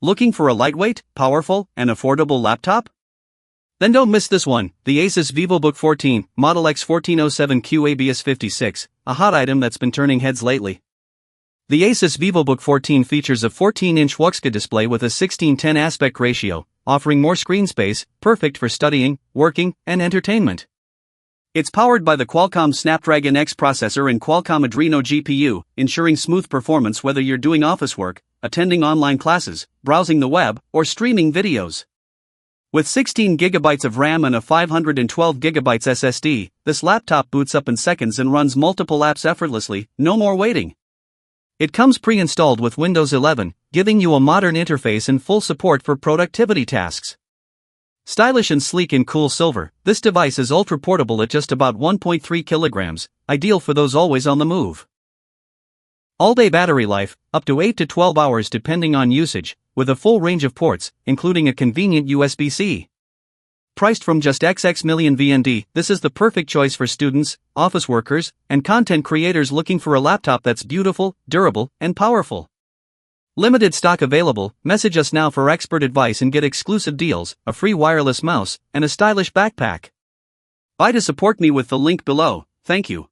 Looking for a lightweight, powerful, and affordable laptop? Then don't miss this one, the ASUS Vivobook 14, Model X1407Q ABS56, a hot item that's been turning heads lately. The ASUS Vivobook 14 features a 14-inch WUXGA display with a 16:10 aspect ratio, offering more screen space, perfect for studying, working, and entertainment. It's powered by the Qualcomm Snapdragon X processor and Qualcomm Adreno GPU, ensuring smooth performance whether you're doing office work, attending online classes, browsing the web, or streaming videos. With 16 GB of RAM and a 512 GB SSD, this laptop boots up in seconds and runs multiple apps effortlessly, no more waiting. It comes pre-installed with Windows 11, giving you a modern interface and full support for productivity tasks. Stylish and sleek in cool silver, this device is ultra-portable at just about 1.3 kilograms, ideal for those always on the move. All-day battery life, up to 8 to 12 hours depending on usage, with a full range of ports, including a convenient USB-C. Priced from just XX million VND, this is the perfect choice for students, office workers, and content creators looking for a laptop that's beautiful, durable, and powerful. Limited stock available. Message us now for expert advice and get exclusive deals, a free wireless mouse, and a stylish backpack. Buy to support me with the link below. Thank you.